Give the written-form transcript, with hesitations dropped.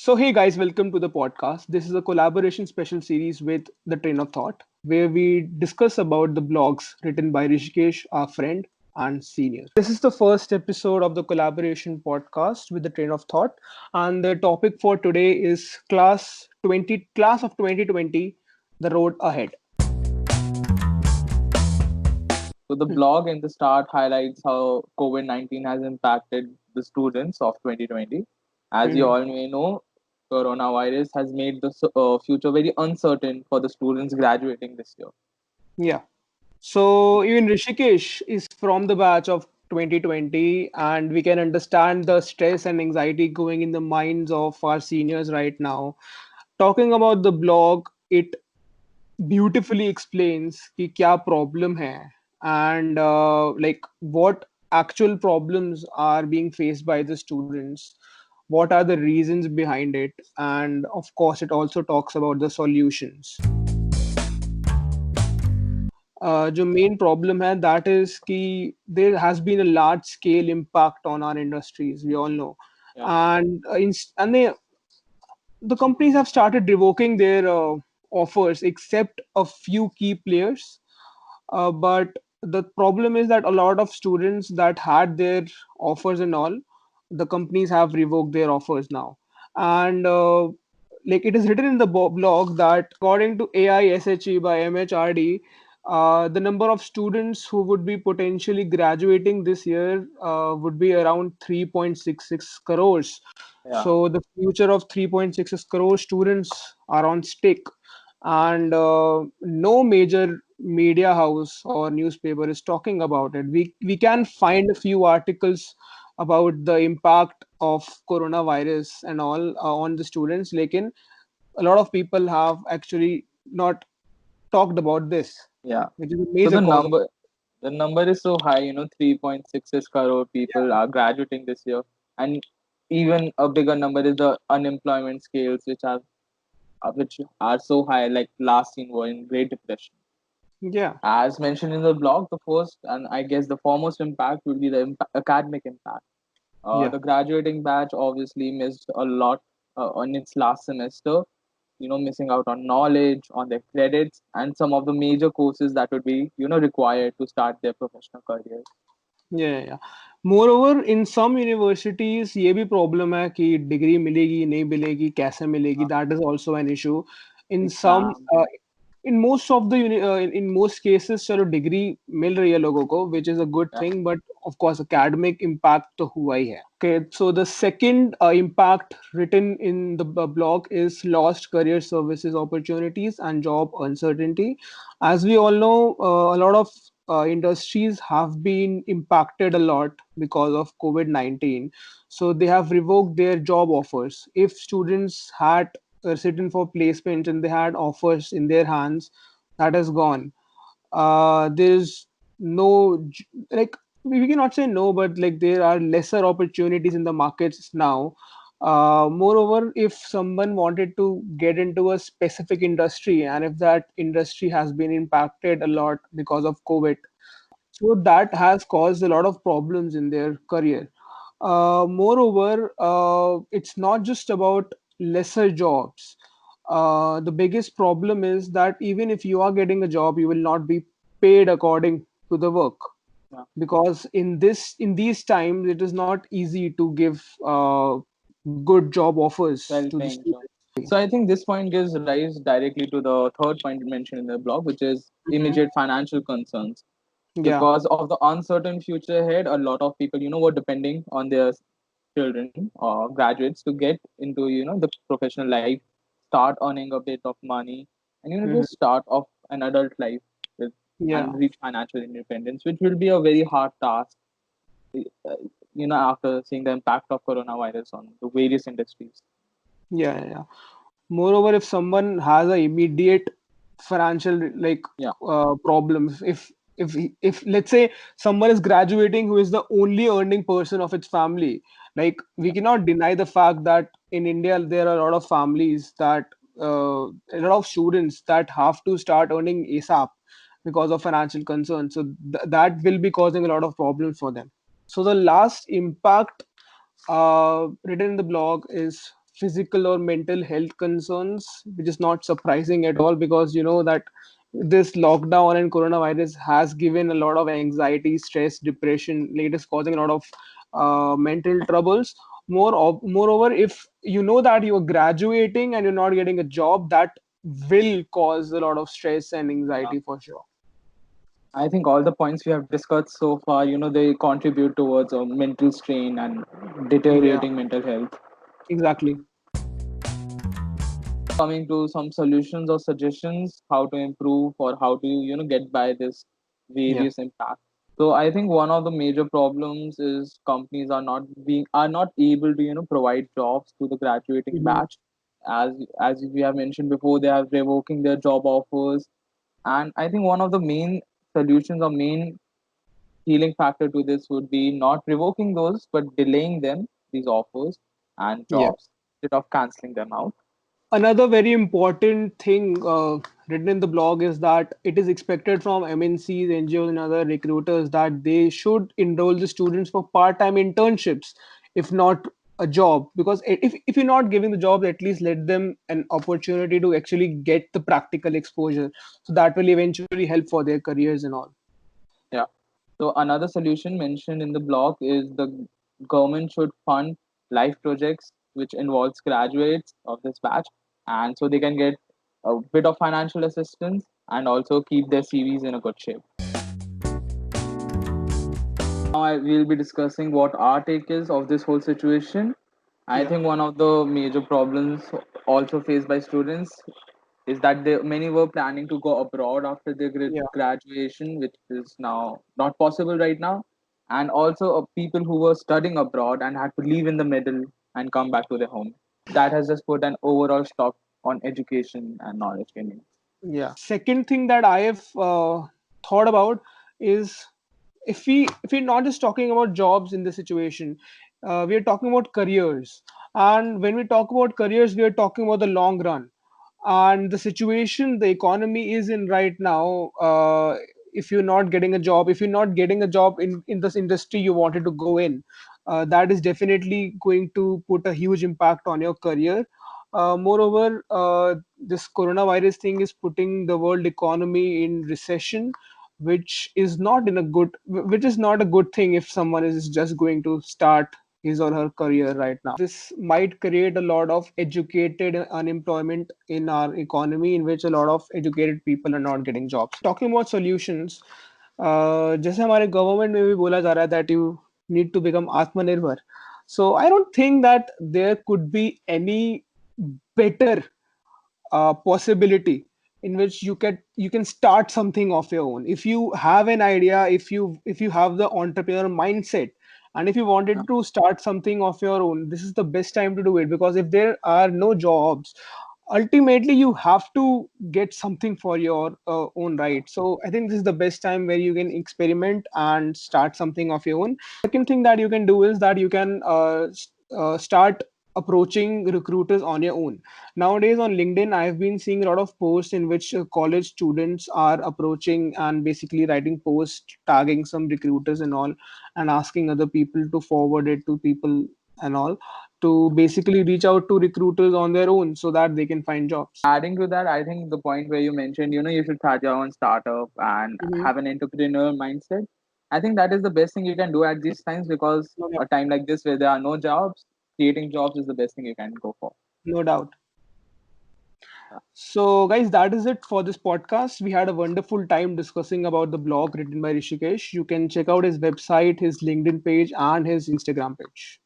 So, hey guys, welcome to the podcast. This is a collaboration special series with The Train of Thought, where we discuss about the blogs written by Rishikesh, our friend and senior. This is the first episode of the collaboration podcast with The Train of Thought, and the topic for today is class of 2020, the road ahead. So the Hmm. blog in the start highlights how COVID-19 has impacted the students of 2020. As you Mhm. all may know, coronavirus has made the future very uncertain for the students graduating this year. Yeah. So even Rishikesh is from the batch of 2020, and we can understand the stress and anxiety going in the minds of our seniors right now. Talking about the blog, it beautifully explains कि क्या problem है and like what actual problems are being faced by the students, what are the reasons behind it, and of course it also talks about the solutions. जो main problem है that is कि there has been a large scale impact on our industries, we all know. Yeah. And the companies have started revoking their offers except a few key players. But the problem is that a lot of students that had their offers and all, the companies have revoked their offers now. And like it is written in the blog that according to AISHE by MHRD, the number of students who would be potentially graduating this year would be around 3.66 crores. Yeah. So the future of 3.66 crore students are on stake, and no major media house or newspaper is talking about it. We can find a few articles about the impact of coronavirus and all on the students. Lekin a lot of people have actually not talked about this, Yeah. which is a So major cause of. the number is so high, 3.66 crore people Yeah. are graduating this year. And even a bigger number is the unemployment scales, which are so high, like last seen were in Great Depression. Yeah. As mentioned in the blog, the first and I guess the foremost impact will be the academic impact. Yeah. The graduating batch obviously missed a lot on its last semester, missing out on knowledge, on their credits, and some of the major courses that would be, required to start their professional careers. Yeah. Moreover, in some universities ये भी problem है कि degree मिलेगी नहीं मिलेगी कैसे मिलेगी, Uh, that is also an issue. In some Exam, in most of the in most cases चलो degree मिल रही है लोगों को, which is a good yeah, thing, but of course academic impact तो हुआ ही है. Okay, so the second impact written in the blog is lost career services opportunities and job uncertainty. As we all know, a lot of industries have been impacted a lot because of COVID-19. So they have revoked their job offers. If students had sitting for placement and they had offers in their hands, that is gone. There's no like we cannot say no, but like there are lesser opportunities in the markets now. Moreover, if someone wanted to get into a specific industry and if that industry has been impacted a lot because of COVID, so that has caused a lot of problems in their career. Moreover, it's not just about lesser jobs. The biggest problem is that even if you are getting a job, you will not be paid according to the work, yeah, because in these times it is not easy to give good job offers to the well-paying job. students. So I think this point gives rise directly to the third point mentioned in the blog, which is Mhm. immediate financial concerns. Yeah. Because of the uncertain future ahead, a lot of people, were depending on their children or graduates to get into, the professional life, start earning a bit of money, and, Mhm. just start off an adult life with Yeah. and reach financial independence, which will be a very hard task, after seeing the impact of coronavirus on the various industries. Yeah. Moreover, if someone has a immediate financial like Yeah, problems, if let's say someone is graduating who is the only earning person of its family, like we yeah, cannot deny the fact that in India there are a lot of families that a lot of students that have to start earning ASAP because of financial concerns. So that will be causing a lot of problems for them. So the last impact written in the blog is physical or mental health concerns, which is not surprising at all, because you know that this lockdown and coronavirus has given a lot of anxiety, stress, depression. It is causing a lot of mental troubles. Moreover, if you know that you are graduating and you're not getting a job, that will cause a lot of stress and anxiety for sure. I think all the points we have discussed so far, they contribute towards a mental strain and Yeah, deteriorating mental health. exactly. Coming to some solutions or suggestions how to improve or how to, get by this Yeah. various impact. So I think one of the major problems is companies are not able to, provide jobs to the graduating Mhm. batch. As we have mentioned before, they are revoking their job offers. And I think one of the main solutions or main healing factor to this would be not revoking those, but delaying them, these offers and Yeah. jobs, instead of canceling them out. Another very important thing written in the blog is that it is expected from MNCs, NGOs, and other recruiters that they should enroll the students for part-time internships, if not a job. Because if you're not giving the job, at least let them an opportunity to actually get the practical exposure. So that will eventually help for their careers and all. Yeah. So another solution mentioned in the blog is the government should fund life projects which involves graduates of this batch, and so they can get a bit of financial assistance and also keep their CVs in a good shape. Now I will be discussing what our take is of this whole situation. I Yeah. think one of the major problems also faced by students is that many were planning to go abroad after their Yeah. graduation, which is now not possible right now. And also people who were studying abroad and had to leave in the middle and come back to their home. That has just put an overall stop on education and knowledge gaining. Yeah. Second thing that I have thought about is, if we're not just talking about jobs in this situation, we are talking about careers. And when we talk about careers, we are talking about the long run. And the situation the economy is in right now, if you're not getting a job, if you're not getting a job in this industry you wanted to go in, that is definitely going to put a huge impact on your career. Moreover, this coronavirus thing is putting the world economy in recession, which is not a good thing if someone is just going to start his or her career right now. This might create a lot of educated unemployment in our economy, in which a lot of educated people are not getting jobs. Talking about solutions, जैसे हमारे government में भी बोला जा रहा है that you need to become आत्मनिर्भर. So I don't think that there could be any better possibility in which you can start something of your own. If you have an idea, if you have the entrepreneur mindset, and if you wanted to start something of your own, this is the best time to do it. Because if there are no jobs, ultimately you have to get something for your own, right? So I think this is the best time where you can experiment and start something of your own. Second thing that you can do is that you can start approaching recruiters on your own. Nowadays on LinkedIn, I've been seeing a lot of posts in which college students are approaching and basically writing posts, tagging some recruiters and all, and asking other people to forward it to people and all, to basically reach out to recruiters on their own so that they can find jobs. Adding to that, I think the point where you mentioned, you should start your own startup and Mhm. have an entrepreneur mindset. I think that is the best thing you can do at these times, because No a doubt. time like this where there are no jobs, creating jobs is the best thing you can go for. No doubt. So, guys, that is it for this podcast. We had a wonderful time discussing about the blog written by Rishikesh. You can check out his website, his LinkedIn page, and his Instagram page.